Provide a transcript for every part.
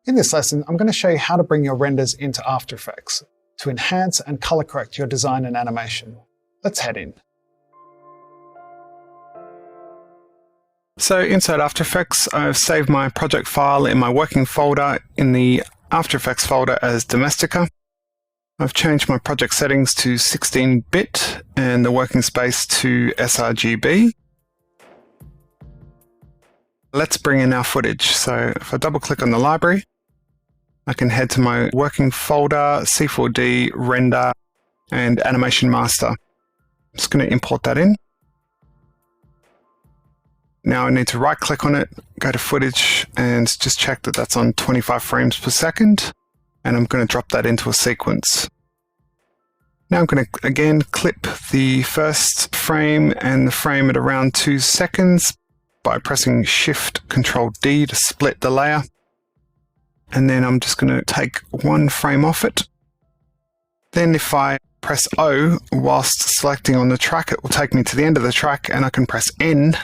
In this lesson, I'm going to show you how to bring your renders into After Effects to enhance and color correct your design and animation. Let's head in. So inside After Effects, I've saved my project file in my working folder in the After Effects folder as Domestika. I've changed my project settings to 16-bit and the working space to sRGB. Let's bring in our footage. So if I double click on the library, I can head to my working folder, C4D, Render, and Animation Master. I'm just going to import that in. Now I need to right click on it, go to footage, and just check that that's on 25 frames per second. And I'm going to drop that into a sequence. Now I'm going to again clip the first frame and the frame at around 2 seconds by pressing Shift-Control-D to split the layer. And then I'm just going to take one frame off it. Then if I press O whilst selecting on the track, it will take me to the end of the track, and I can press N,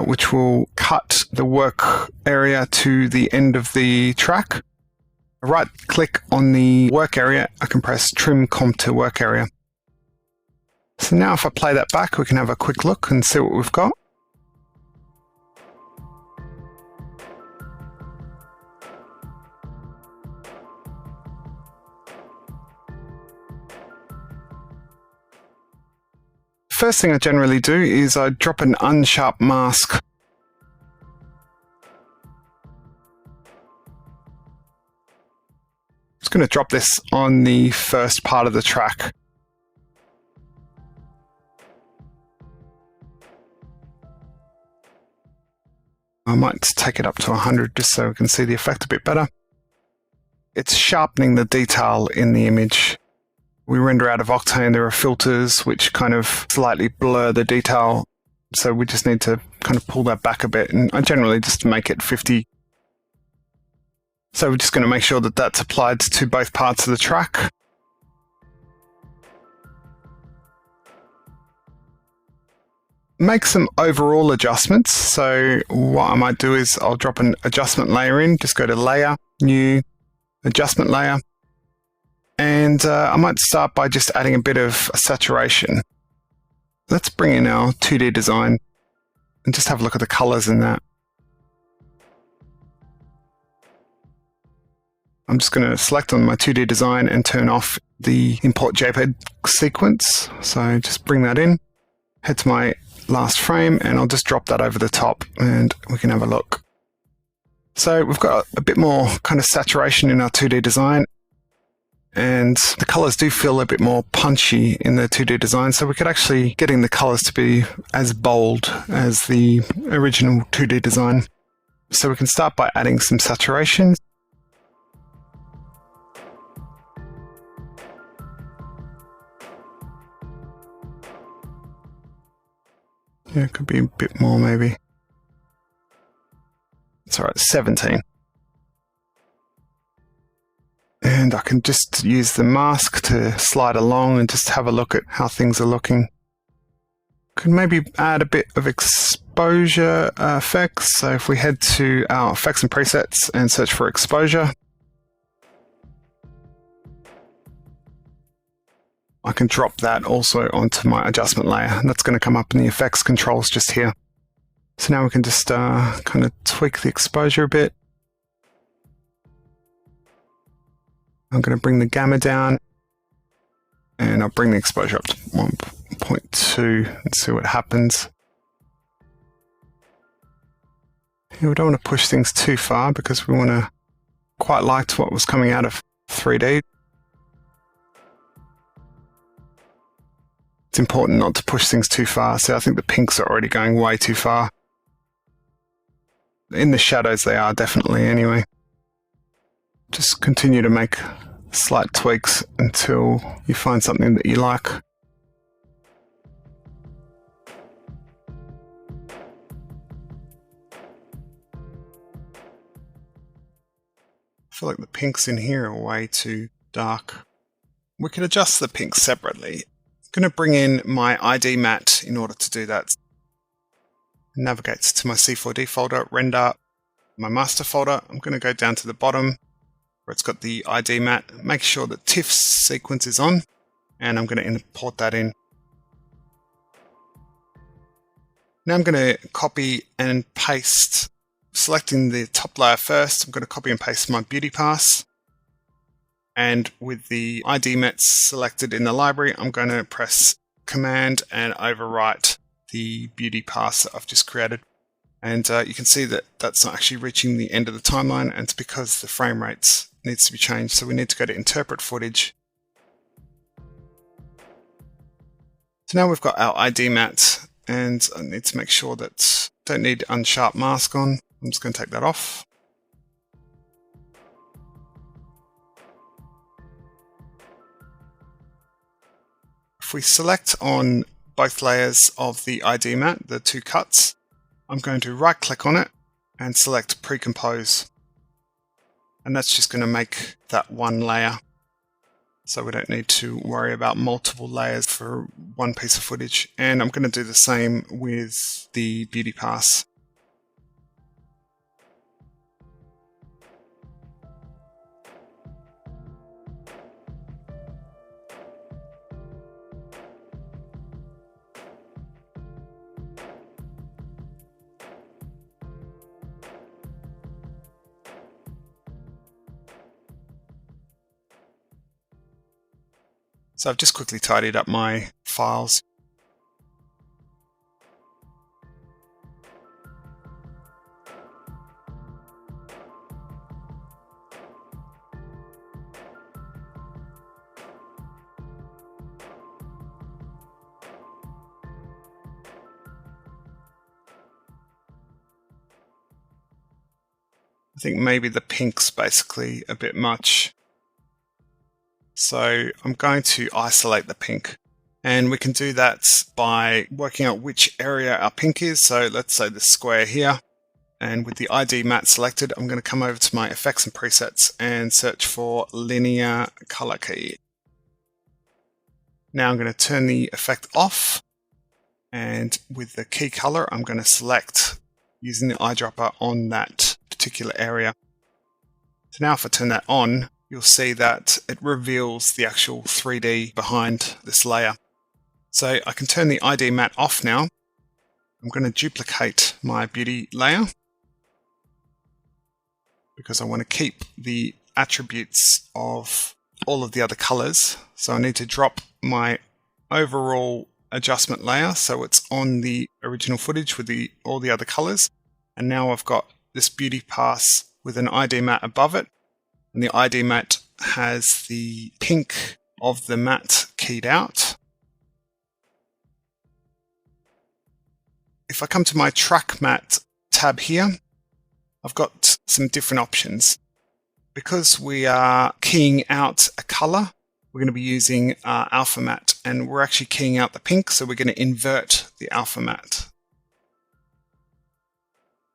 which will cut the work area to the end of the track. Right click on the work area, I can press Trim Comp to Work Area. So now if I play that back, we can have a quick look and see what we've got. First thing I generally do is I drop an unsharp mask. I'm just going to drop this on the first part of the track. I might take it up to 100 just so we can see the effect a bit better. It's sharpening the detail in the image. We render out of Octane, there are filters which kind of slightly blur the detail, so we just need to kind of pull that back a bit, and I generally just make it 50. So we're just going to make sure that that's applied to both parts of the track. Make some overall adjustments, so what I might do is I'll drop an adjustment layer in, just go to Layer, New, Adjustment Layer. And I might start by just adding a bit of saturation. Let's bring in our 2D design and just have a look at the colors in that. I'm just going to select on my 2D design and turn off the import JPEG sequence. So just bring that in, head to my last frame, and I'll just drop that over the top and we can have a look. So we've got a bit more kind of saturation in our 2D design. And the colors do feel a bit more punchy in the 2D design, so we could actually getting the colors to be as bold as the original 2D design. So we can start by adding some saturation. Yeah, it could be a bit more maybe. It's all right, 17. And I can just use the mask to slide along and just have a look at how things are looking. Could maybe add a bit of exposure effects. So if we head to our effects and presets and search for exposure, I can drop that also onto my adjustment layer. And that's going to come up in the effects controls just here. So now we can just kind of tweak the exposure a bit. I'm going to bring the gamma down, and I'll bring the exposure up to 1.2 and see what happens. Here, we don't want to push things too far because we want to quite like what was coming out of 3D. It's important not to push things too far, so I think the pinks are already going way too far. In the shadows they are definitely anyway. Just continue to make slight tweaks until you find something that you like. I feel like the pinks in here are way too dark. We can adjust the pinks separately. I'm going to bring in my ID matte in order to do that. It navigates to my C4D folder, Render, my master folder, I'm going to go down to the bottom where it's got the ID mat, make sure that TIFF sequence is on, and I'm going to import that in. Now I'm going to copy and paste, selecting the top layer first, I'm going to copy and paste my beauty pass. And with the ID mats selected in the library, I'm going to press Command and overwrite the beauty pass that I've just created. And you can see that that's not actually reaching the end of the timeline, and it's because the frame rates needs to be changed. So we need to go to Interpret Footage. So now we've got our ID mat, and I need to make sure that I don't need Unsharp Mask on. I'm just going to take that off. If we select on both layers of the ID mat, the two cuts, I'm going to right click on it and select Pre-Compose. And that's just going to make that one layer. So we don't need to worry about multiple layers for one piece of footage. And I'm going to do the same with the beauty pass. So I've just quickly tidied up my files. I think maybe the pink's basically a bit much. So I'm going to isolate the pink, and we can do that by working out which area our pink is. So let's say the square here, and with the ID mat selected, I'm going to come over to my effects and presets and search for linear color key. Now I'm going to turn the effect off, and with the key color, I'm going to select using the eyedropper on that particular area. So now if I turn that on, you'll see that it reveals the actual 3D behind this layer. So I can turn the ID mat off now. I'm going to duplicate my beauty layer because I want to keep the attributes of all of the other colors. So I need to drop my overall adjustment layer so it's on the original footage with all the other colors. And now I've got this beauty pass with an ID mat above it. And the ID mat has the pink of the mat keyed out. If I come to my track mat tab here, I've got some different options. Because we are keying out a color, we're going to be using alpha mat, and we're actually keying out the pink, so we're going to invert the alpha mat.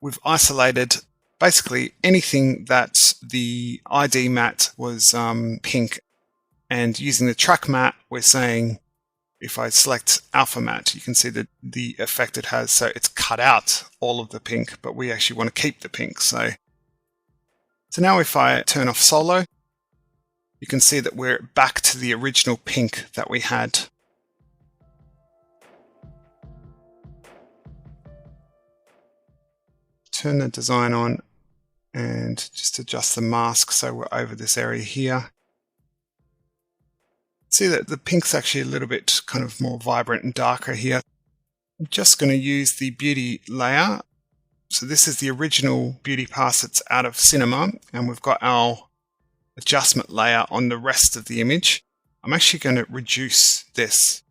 We've isolated basically anything that the ID mat was pink, and using the track mat, we're saying if I select alpha mat, you can see that the effect it has. So it's cut out all of the pink, but we actually want to keep the pink. So now if I turn off solo, you can see that we're back to the original pink that we had. Turn the design on and just adjust the mask so we're over this area here. See that the pink's actually a little bit kind of more vibrant and darker here. I'm just going to use the beauty layer. So this is the original beauty pass that's out of Cinema, and we've got our adjustment layer on the rest of the image. I'm actually going to reduce this.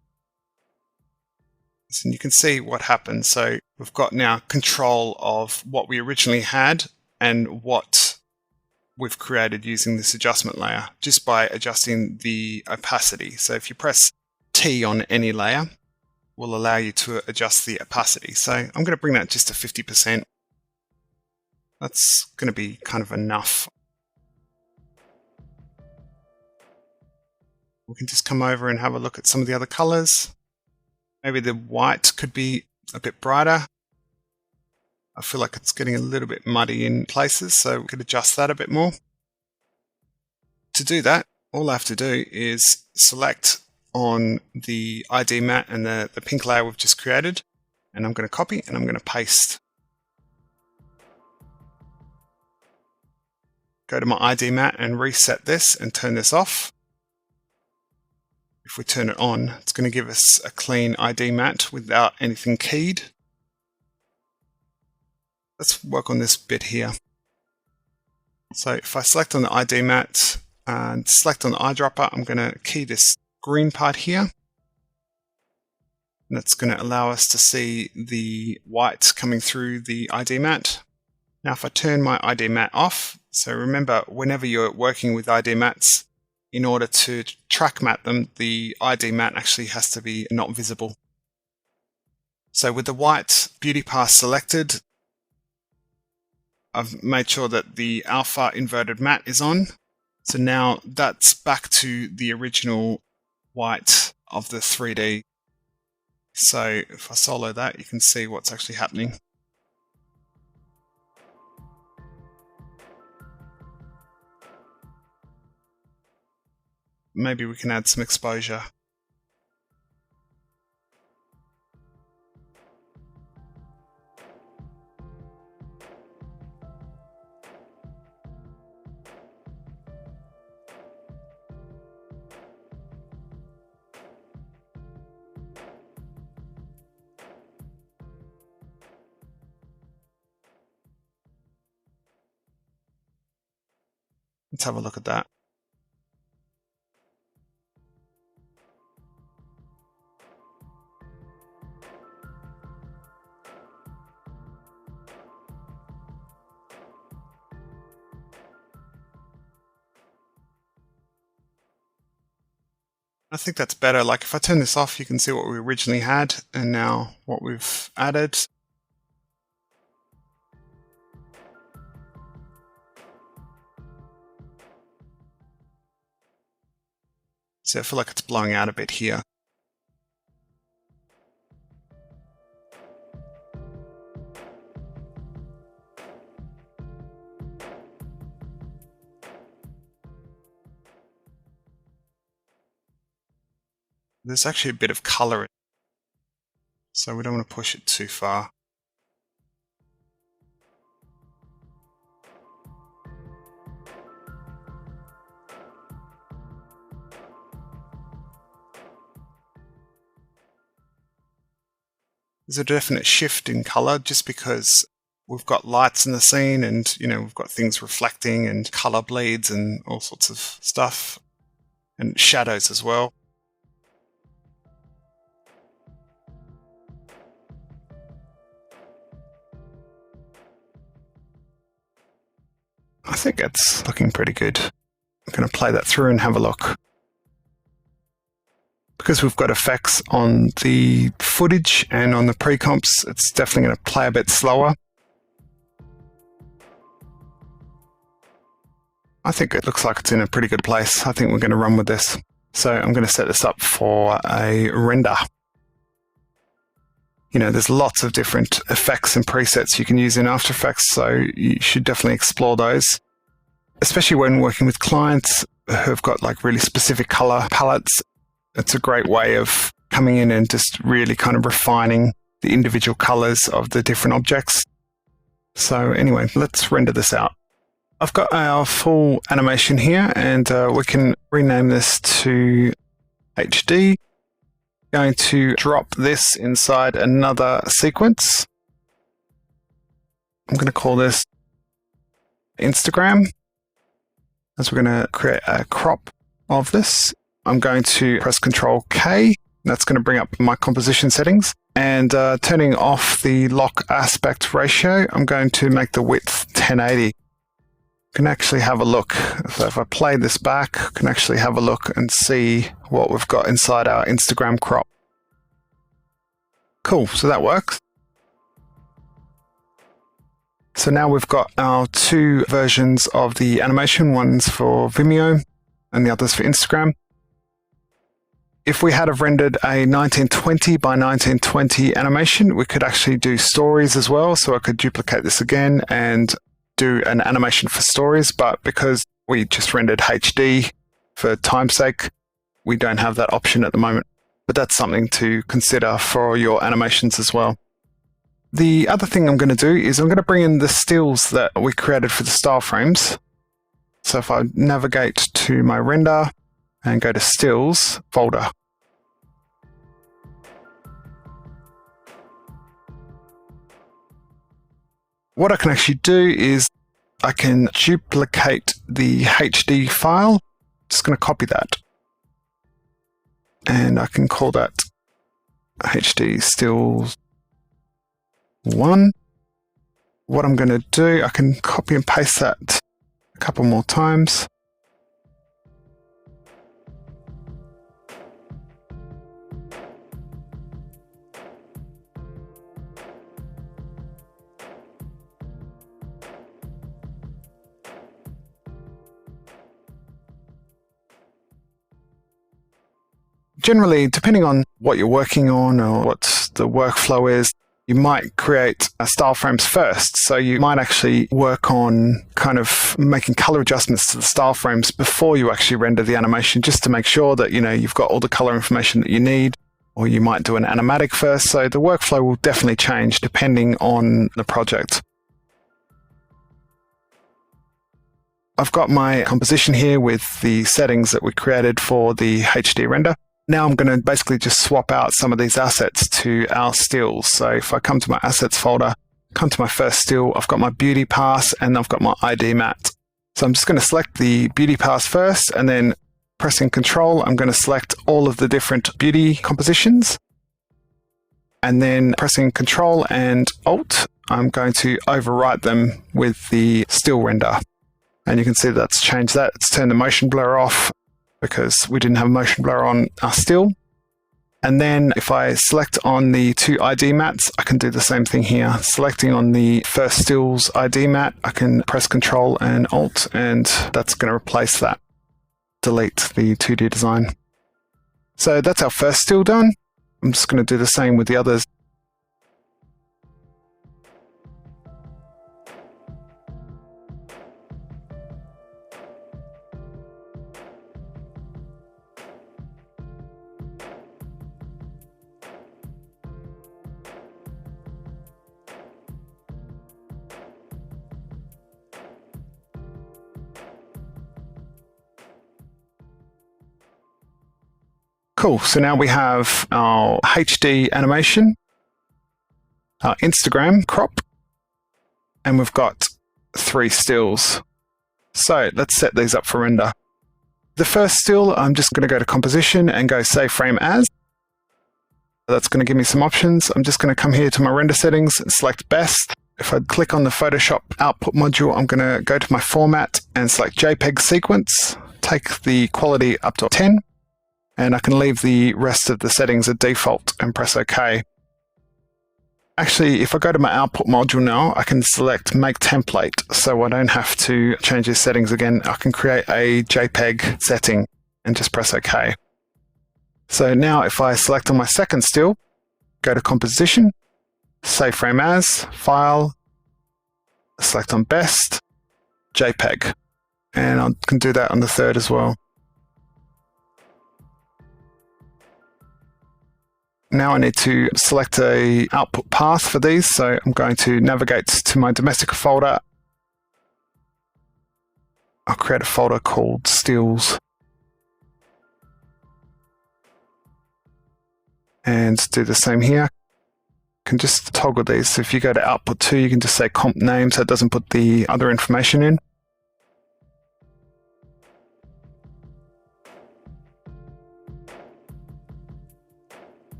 And you can see what happens. So we've got now control of what we originally had and what we've created using this adjustment layer just by adjusting the opacity. So if you press T on any layer, will allow you to adjust the opacity. So I'm going to bring that just to 50%. That's going to be kind of enough. We can just come over and have a look at some of the other colors. Maybe the white could be a bit brighter. I feel like it's getting a little bit muddy in places, so we could adjust that a bit more. To do that, all I have to do is select on the ID mat and the pink layer we've just created, and I'm going to copy and I'm going to paste. Go to my ID mat and reset this and turn this off. If we turn it on, it's going to give us a clean ID mat without anything keyed. Let's work on this bit here. So if I select on the ID mat and select on the eyedropper, I'm going to key this green part here. And that's going to allow us to see the white coming through the ID mat. Now if I turn my ID mat off, so remember whenever you're working with ID mats, in order to track mat them, the ID mat actually has to be not visible. So with the white beauty path selected, I've made sure that the alpha inverted mat is on. So now that's back to the original white of the 3D. So if I solo that, you can see what's actually happening. Maybe we can add some exposure. Let's have a look at that. I think that's better. Like if I turn this off, you can see what we originally had and now what we've added. So I feel like it's blowing out a bit here. There's actually a bit of color, so we don't want to push it too far. There's a definite shift in color just because we've got lights in the scene and, we've got things reflecting and color bleeds and all sorts of stuff, and shadows as well. I think it's looking pretty good. I'm going to play that through and have a look. Because we've got effects on the footage and on the pre-comps, it's definitely going to play a bit slower. I think it looks like it's in a pretty good place. I think we're going to run with this. So I'm going to set this up for a render. There's lots of different effects and presets you can use in After Effects, so you should definitely explore those. Especially when working with clients who've got like really specific color palettes. It's a great way of coming in and just really kind of refining the individual colors of the different objects. So anyway, let's render this out. I've got our full animation here, and we can rename this to HD. Going to drop this inside another sequence. I'm going to call this Instagram, as we're going to create a crop of this. I'm going to press Ctrl K. That's going to bring up my composition settings. And turning off the lock aspect ratio, I'm going to make the width 1080. You can actually have a look. So if I play this back, you can actually have a look and see what we've got inside our Instagram crop. Cool, so that works. So now we've got our two versions of the animation. One's for Vimeo and the other's for Instagram. If we had have rendered a 1920 by 1920 animation, we could actually do stories as well. So I could duplicate this again and do an animation for stories. But because we just rendered HD for time's sake, we don't have that option at the moment. But that's something to consider for your animations as well. The other thing I'm going to do is I'm going to bring in the stills that we created for the style frames. So if I navigate to my render and go to stills folder, what I can actually do is I can duplicate the HD file. Just going to copy that. And I can call that HD stills 1. What I'm going to do, I can copy and paste that a couple more times. Generally, depending on what you're working on or what the workflow is, you might create style frames first. So you might actually work on kind of making color adjustments to the style frames before you actually render the animation, just to make sure that you've got all the color information that you need. Or you might do an animatic first. So the workflow will definitely change depending on the project. I've got my composition here with the settings that we created for the HD render. Now I'm going to basically just swap out some of these assets to our stills. So if I come to my assets folder, come to my first still, I've got my beauty pass and I've got my ID mat. So I'm just going to select the beauty pass first, and then pressing Control, I'm going to select all of the different beauty compositions. And then pressing Control and Alt, I'm going to overwrite them with the still render. And you can see that's changed that. It's turned the motion blur off, because we didn't have motion blur on our still. And then if I select on the two ID mats, I can do the same thing here. Selecting on the first still's ID mat, I can press Control and Alt, and that's going to replace that. Delete the 2D design. So that's our first still done. I'm just going to do the same with the others. Cool, so now we have our HD animation, our Instagram crop, and we've got 3 stills. So let's set these up for render. The first still, I'm just going to go to Composition and go Save Frame As. That's going to give me some options. I'm just going to come here to my render settings and select Best. If I click on the Photoshop output module, I'm going to go to my format and select JPEG sequence, take the quality up to 10. And I can leave the rest of the settings at default and press OK. Actually, if I go to my output module now, I can select Make Template, so I don't have to change these settings again. I can create a JPEG setting and just press OK. So now if I select on my second still, go to Composition, Save Frame As, File, select on Best, JPEG. And I can do that on the third as well. Now I need to select an output path for these, so I'm going to navigate to my Domestika folder. I'll create a folder called Stills. And do the same here. You can just toggle these. So if you go to output 2, you can just say comp name so it doesn't put the other information in.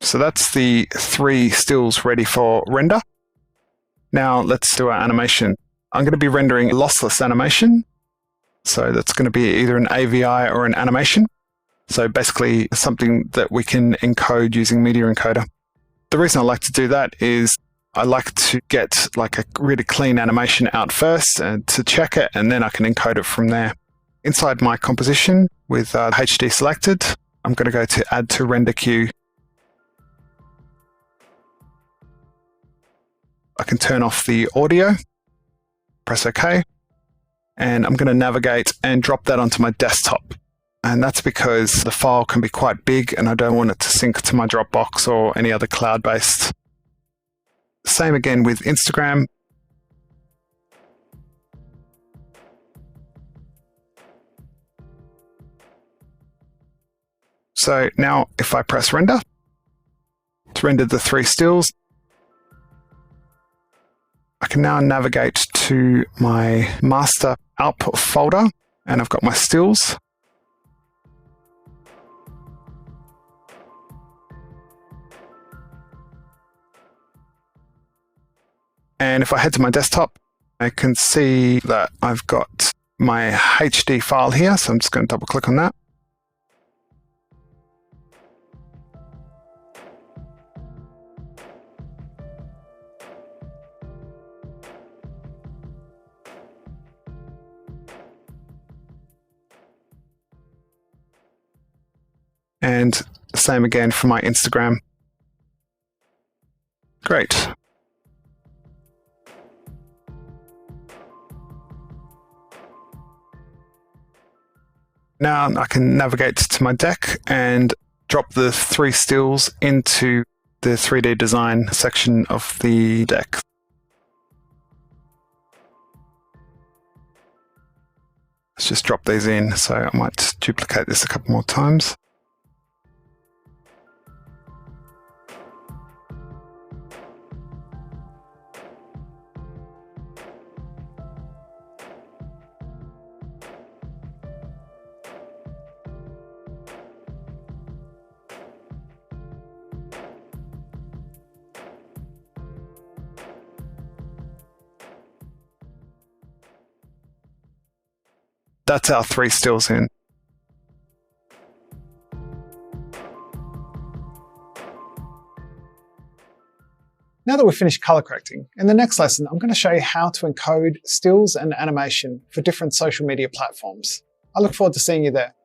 So that's the 3 stills ready for render. Now let's do our animation. I'm going to be rendering lossless animation. So that's going to be either an AVI or an animation. So basically something that we can encode using Media Encoder. The reason I like to do that is I like to get like a really clean animation out first and to check it, and then I can encode it from there. Inside my composition with HD selected, I'm going to go to Add to Render Queue. I can turn off the audio, press OK, and I'm going to navigate and drop that onto my desktop. And that's because the file can be quite big and I don't want it to sync to my Dropbox or any other cloud-based. Same again with Instagram. So now if I press render, it's rendered the 3 stills. I can now navigate to my master output folder and I've got my stills. And if I head to my desktop, I can see that I've got my HD file here. So I'm just going to double click on that. And same again for my Instagram. Great. Now I can navigate to my deck and drop the 3 stills into the 3D design section of the deck. Let's just drop these in, so I might duplicate this a couple more times. That's our 3 stills in. Now that we've finished color correcting, in the next lesson, I'm going to show you how to encode stills and animation for different social media platforms. I look forward to seeing you there.